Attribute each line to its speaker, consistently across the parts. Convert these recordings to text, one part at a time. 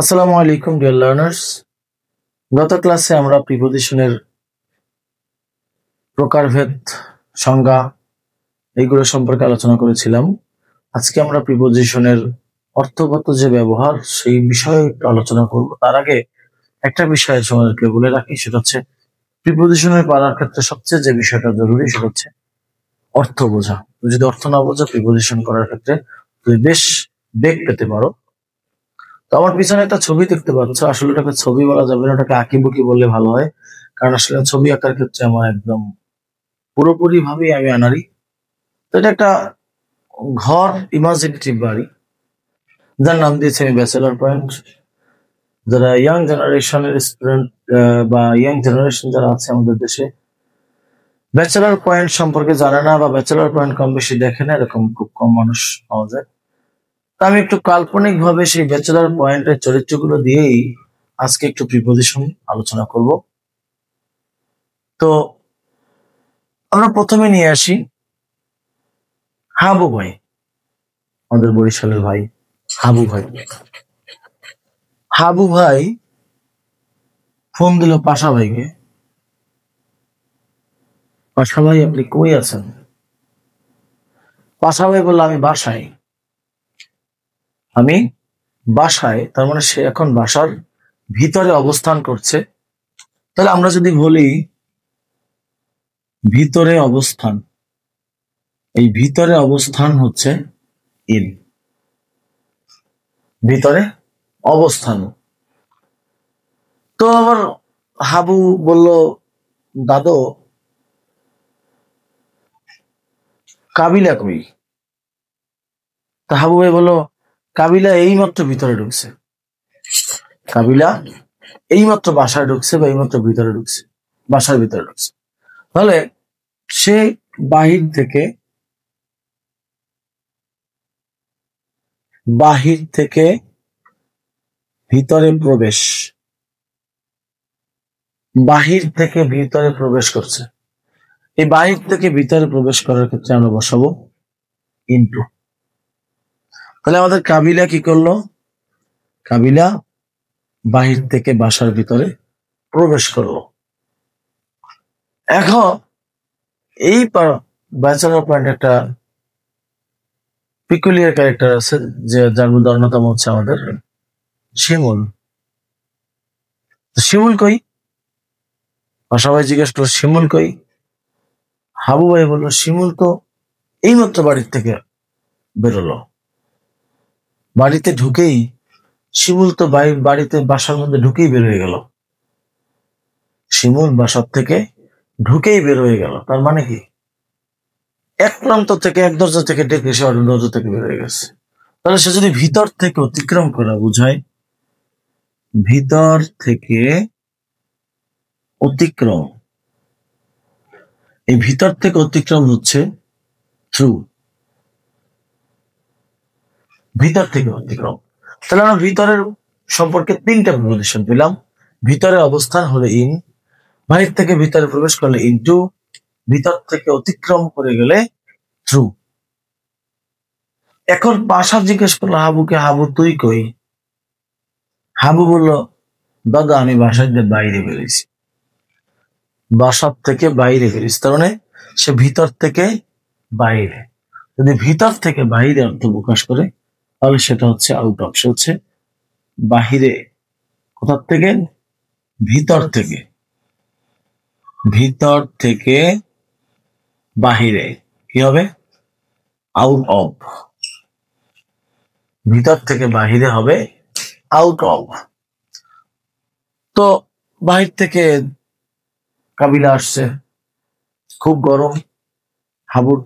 Speaker 1: আসসালামু আলাইকুম dear learners. গত ক্লাসে আমরা প্রিপোজিশনের প্রকারভেদ, সংজ্ঞা এইগুলো সম্পর্কে আলোচনা করেছিলাম। আজকে আমরা প্রিপোজিশনের অর্থগত যে ব্যবহার সেই বিষয়ে একটু আলোচনা করব। তার আগে একটা বিষয় তোমাদেরকে বলে রাখি, সেটা হচ্ছে প্রিপোজিশনের পারার ক্ষেত্রে সবচেয়ে যে বিষয়টা জরুরি সেটা হচ্ছে অর্থ বোঝা। তুমি যদি অর্থ না বোঝো প্রিপোজিশন করার ক্ষেত্রে তুমি বেশ বেগ পেতে পারো। তো আমার পিছনে একটা ছবি দেখতে পাচ্ছ, আসলে ওটাকে ছবি বলা যাবে না, ওটাকে আঁকিবুকি বললে ভালো হয়, কারণ আসলে ছবি আঁকার ক্ষেত্রে আমার একদম পুরোপুরি ভাবে আমি আনারি। তো এটা একটা ঘর, ইমাজিনেটিভ বাড়ি, যার নাম দিয়েছে আমি ব্যাচেলর পয়েন্ট। যারা ইয়াং জেনারেশনের স্টুডেন্ট বা ইয়াং জেনারেশন যারা আছে আমাদের দেশে, ব্যাচেলর পয়েন্ট সম্পর্কে জানে না বা ব্যাচেলর পয়েন্ট কম বেশি দেখে না, এরকম খুব কম মানুষ পাওয়া যায়। তা আমি একটু কাল্পনিক ভাবে সেই ব্যাচেলর পয়েন্টের চরিত্রগুলো দিয়েই আজকে একটু প্রিপোজিশন আলোচনা করব। তো আমরা প্রথমে নিয়ে আসি হাবু ভাই, আমাদের বরিশালের ভাই হাবু ভাই। হাবু ভাই ফোন দিল পাশা ভাইকে। পাশা ভাই আপনি কই আছেন? পাশা ভাই বলল আমি বাসায়। আমি বাসায়, তার মানে সে এখন বাসার ভিতরে অবস্থান করছে। তাহলে আমরা যদি বলি ভিতরে অবস্থান, এই ভিতরে অবস্থান হচ্ছে ইন, ভিতরে অবস্থান। তো আবার হাবু বলল দাদু কাবিলা কই? তা হাবু ভাই বলল কাবিলা এইমাত্র ভিতরে ঢুকছে। কাবিলা এইমাত্র বাসায় ঢুকছে বা এইমাত্র ভিতরে ঢুকছে, বাসার ভিতরে ঢুকছে। তাহলে সে বাহির থেকে ভিতরে প্রবেশ, বাহির থেকে ভিতরে প্রবেশ করছে। এই বাহির থেকে ভিতরে প্রবেশ করার ক্ষেত্রে আমরা বসাবো ইনটু। তাহলে আমাদের কাবিলা কি করলো? কাবিলা বাহির থেকে বাসার ভিতরে প্রবেশ করলো। এখন এই ব্যাচেলর পয়েন্ট একটা পিকুলিয়ার ক্যারেক্টার আছে, যে যার মধ্যে অন্যতম হচ্ছে আমাদের শিমুল। শিমুল কই? সবাই জিজ্ঞেস করলো শিমুল কই? হাবু ভাই বললো শিমুল তো এইমাত্র বাড়ির থেকে বেরোলো। বাড়িতে ঢুকেই শিমুল তো বাড়িতে বাসার মধ্যে ঢুকেই বের হয়ে গেল। শিমুল বাসার থেকে ঢুকেই বের হয়ে গেল, তার মানে কি এক প্রান্ত থেকে, এক দরজা থেকে ডেকে সে অন্য দরজা থেকে বের হয়ে গেছে। তাহলে সে যদি ভিতর থেকে অতিক্রম করা বোঝায়, ভিতর থেকে অতিক্রম, এই ভিতর থেকে অতিক্রম হচ্ছে থ্রু, ভিতর থেকে অতিক্রম। তাহলে আমরা ভিতরের সম্পর্কে তিনটা প্রিপোজিশন পেলাম। ভিতরে অবস্থান হলে ইন, বাহির থেকে ভিতরে প্রবেশ করলে ইনটু, ভিতর থেকে অতিক্রম করে গেলে থ্রু। এখন পাশা জিজ্ঞেস করলো হাবুকে, হাবু তুই কই? হাবু বলল দাদা আমি বাসার বাইরে বেরিয়েছি। বাসার থেকে বাইরে বেরিয়েছি, তার মানে সে ভিতর থেকে বাইরে। যদি ভিতর থেকে বাইরে অর্থ প্রকাশ করে তাহলে সেটা হচ্ছে আউট অফ, সে হচ্ছে বাহিরে। কোথার থেকে? ভিতর থেকে, ভিতর থেকে বাহিরে কি হবে? Out of. ভিতর থেকে বাহিরে হবে আউট অফ। তো বাহির থেকে কাবিলা আসছে, খুব গরম, হাবুর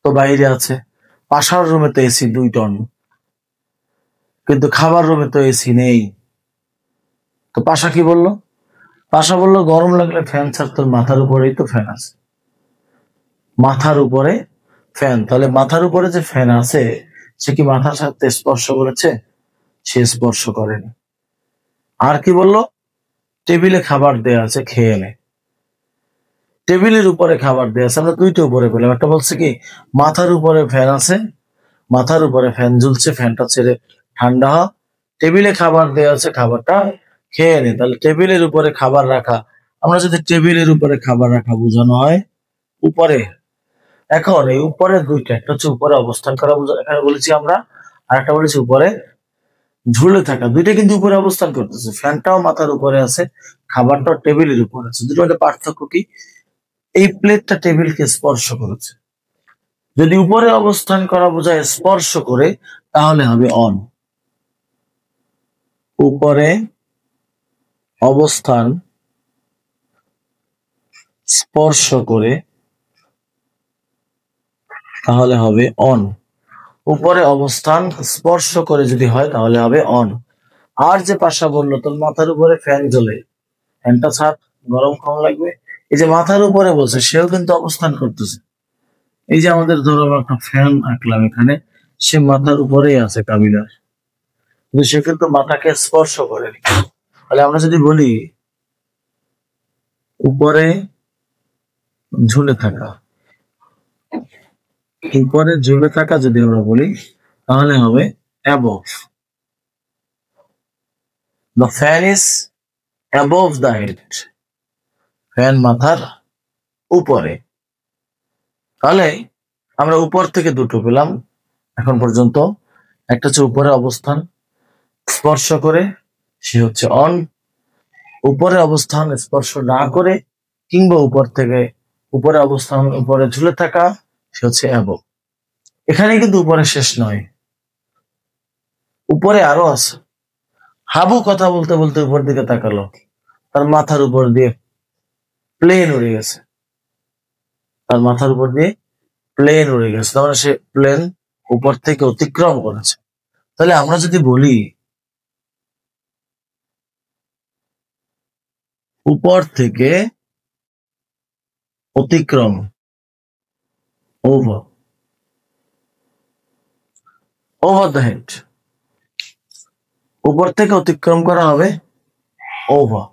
Speaker 1: তো বাইরে আছে। পাশার রুমে তো এসি 2 টন, কিন্তু খাবার রুমে তো এসি নেই। তো পাশা কি বললো? পাশা বললো গরম লাগলে ফ্যান ছাড়, তোর মাথার উপরেই তো ফ্যান আছে। মাথার উপরে ফ্যান, তাহলে মাথার উপরে যে ফ্যান আছে সে কি মাথার সাথে স্পর্শ করেছে? সে স্পর্শ করেনি। আর কি বললো? টেবিলে খাবার দেয়া আছে, খেয়ে নে। টেবিলের উপরে খাবার দেয়া আছে, আমরা দুইটা উপরে পেলাম। একটা বলছে কি মাথার উপরে ফ্যান আছে, মাথার উপরে ফ্যান ঝুলছে, ফ্যানটা ছেড়ে ঠান্ডা হ, টেবিলে খাবার দেওয়া আছে, খাবারটা খেয়ে নে। তাহলে টেবিলের উপরে খাবার রাখা, আমরা যদি টেবিলের উপরে খাবার রাখা বোঝানো হয় উপরে। এখন এই উপরে দুইটা, একটা হচ্ছে উপরে অবস্থান করা এখানে বলেছি আমরা, আর একটা বলেছি উপরে ঝুলে থাকা। দুইটা কিন্তু উপরে অবস্থান করতেছে, ফ্যানটাও মাথার উপরে আছে, খাবারটাও টেবিলের উপরে আছে। দুটোর মধ্যে পার্থক্য কি? এই প্লেটটা টেবিলকে স্পর্শ করেছে। যদি উপরে অবস্থান করা বোঝায় স্পর্শ করে, তাহলে হবে অন। উপরে অবস্থান স্পর্শ করে, তাহলে হবে অন। উপরে অবস্থান স্পর্শ করে যদি হয় তাহলে হবে অন। আর যে পাশা বললো তোর মাথার উপরে ফ্যান জ্বলে, ফ্যানটা ছাড়, গরম কম লাগবে। এই যে মাথার উপরে বলছে, সেও কিন্তু অবস্থান করতেছে। এই যে আমাদের ধরো একটা ফ্যান আঁকলাম এখানে, সে মাথার উপরেই আছে কাবিলার, কিন্তু সে কিন্তু মাথাকে স্পর্শ করেনি। তাহলে আমরা যদি বলি উপরে ঝুলে থাকা, উপরে ঝুলে থাকা যদি আমরা বলি তাহলে হবে above. The fan is above the head, fan মাথার উপরে। তাহলে আমরা উপর থেকে দুটো পেলাম এখন পর্যন্ত। একটা হচ্ছে উপরে অবস্থান স্পর্শ করে, সে হচ্ছে অন। উপরে অবস্থান স্পর্শ না করে কিংবা উপর থেকে উপরে অবস্থান উপরে ঝুলে থাকা, সে হচ্ছে অ্যাবভ। এখানে কিন্তু উপরে শেষ নয়, উপরে আরো আছে। হাবু কথা বলতে বলতে উপর দিকে তাকালো, তার মাথার উপর দিয়ে প্লেন উড়ে গেছে, তার মাথার উপর দিয়ে প্লেন উড়ে গেছে, তার মানে সে প্লেন উপর থেকে অতিক্রম করেছে। তাহলে আমরা যদি বলি উপর থেকে অতিক্রম, ওভার, ওভার দ্য হেড, উপর থেকে অতিক্রম করা হবে ওভার।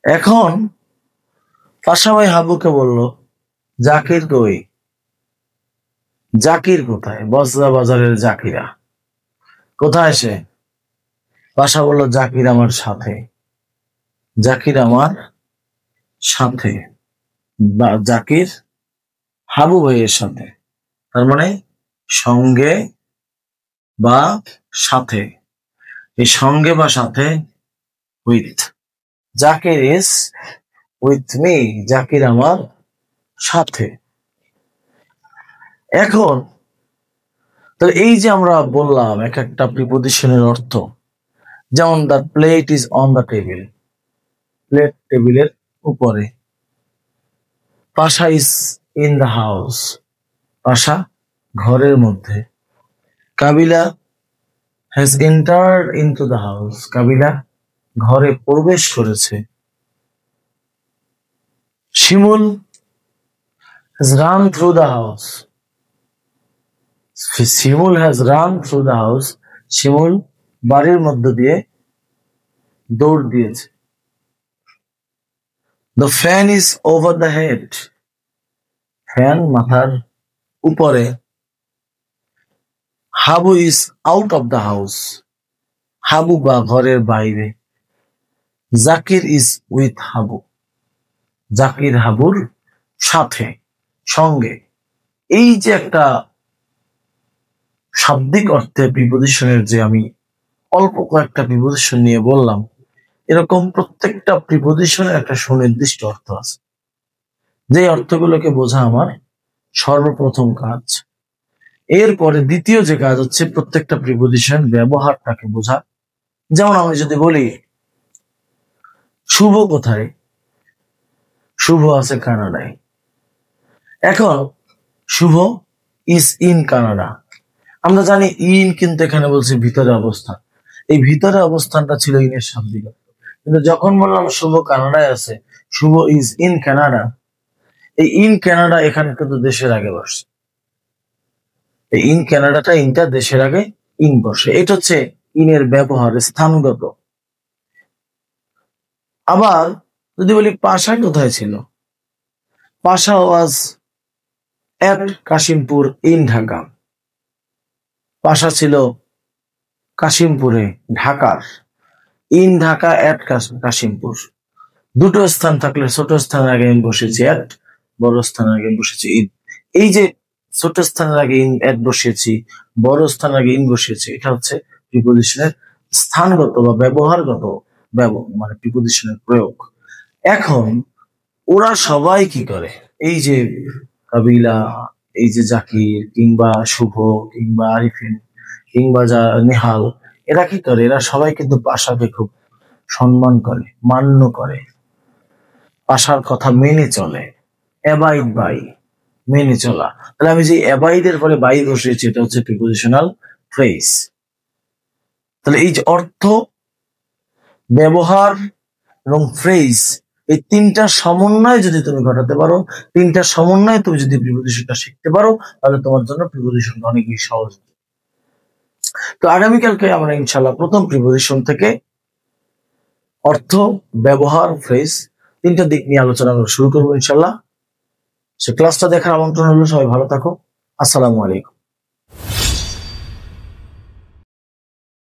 Speaker 1: এখন পাশাপাশি হাবুকে বলল জাকির কই, জাকির কোথায়? বজরা বাজারের জাকিরা কোথায়? সে পাশা বলল জাকির আমার সাথে, জাকির আমার সাথে, বা জাকির হাবু ভাইয়ের সাথে, তার মানে সঙ্গে বা সাথে। এই সঙ্গে বা সাথে with, Zakir is with me, Zakir আমার সাথে। এখন তাহলে এই যে আমরা বললাম এক একটা প্রিপজিশনের অর্থ, যেমন the plate is on the table, plate টেবিলের উপরে। Pasha is in the house, Pasha ঘরের মধ্যে। Kabila has entered into the house, Kabila ঘরে প্রবেশ করেছে। Shimul has run through the house, Shimul has run through the house, Shimul বাড়ির মধ্য দিয়ে দৌড় দিয়েছে। The fan is over the head, fan মাথার উপরে। Habu is out of the house, Habu বা ঘরের বাইরে। জাকির ইজ উইথ হাবু, জাকির হাবুর সাথে, সঙ্গে। এই যে একটা শাব্দিক অর্থে প্রিপজিশনের যে আমি অল্প কয়েকটা প্রিপজিশন নিয়ে বললাম, এরকম প্রত্যেকটা প্রিপজিশনের একটা সুনির্দিষ্ট অর্থ আছে, যে অর্থগুলোকে বোঝা আমার সর্বপ্রথম কাজ। এরপরে দ্বিতীয় যে কাজ হচ্ছে প্রত্যেকটা প্রিপজিশন ব্যবহারটাকে বোঝা। যেমন আমি যদি বলি শুভ কোথায়, শুভ আছে কানাডায়। এখন শুভ ইজ ইন কানাডা, আমরা জানি ইন কিন্তু এখানে বলছি ভিতরে অবস্থান, এই ভিতরে অবস্থানটা ছিল ইনের শাব্দিক অর্থ। কিন্তু যখন বললাম শুভ কানাডায় আছে, শুভ ইজ ইন কানাডা, এই ইন কানাডা এখানে কিন্তু দেশের আগে বসে, এই ইন কানাডাটা ইনটা দেশের আগে ইন বসে। এটা হচ্ছে ইনের ব্যবহার স্থানগত। আবার যদি বলি পাশা কোথায় ছিল, পাশা ওয়াজ এট কাশিমপুর ইন ঢাকা, পাশা ছিল কাশিমপুরে, ঢাকার। ইন ঢাকা এট কাশিমপুর। দুটো স্থান থাকলে ছোট স্থানের আগে ইন বসেছি এট, বড় স্থানের আগে বসেছি ইন। এই যে ছোট স্থানের আগে ইন এট বসিয়েছি, বড় স্থানের আগে ইন বসিয়েছি, এটা হচ্ছে প্রিপোজিশনের স্থানগত বা ব্যবহারগত মানে প্রিপোজিশনের প্রয়োগ। এখন ওরা সবাই কি করে, এই যে কাবিলা, এই যে জাকির কিংবা শুভ কিংবা আরিফিন কিংবা নেহাল, এরা কি করে, এরা সবাই কিন্তু ভাষাকে খুব সম্মান করে, মান্য করে, ভাষার কথা মেনে চলে, অ্যাবাইড বাই, মেনে চলা। তাহলে আমি যে অ্যাবাইডের পরে বাই বসিয়েছি, এটা হচ্ছে প্রিপোজিশনাল ফ্রেজ। তাহলে এই যে অর্থ, ব্যবহার এবং ফ্রেজ, এই তিনটা সমন্বয় যদি তুমি ঘটাতে পারো, তিনটা সমন্বয় তুমি যদি প্রিপোজিশনটা শিখতে পারো, তাহলে তোমার জন্য প্রিপোজিশনটা অনেক বেশি সহজ। তো আগামীকালকে আমরা ইনশাল্লাহ প্রথম প্রিপোজিশন থেকে অর্থ, ব্যবহার, ফ্রেজ, তিনটা দিক নিয়ে আলোচনা শুরু করবো ইনশাল্লাহ। সে ক্লাসটা দেখার আমন্ত্রণ হলো। সবাই ভালো থাকো। আসসালামু আলাইকুম।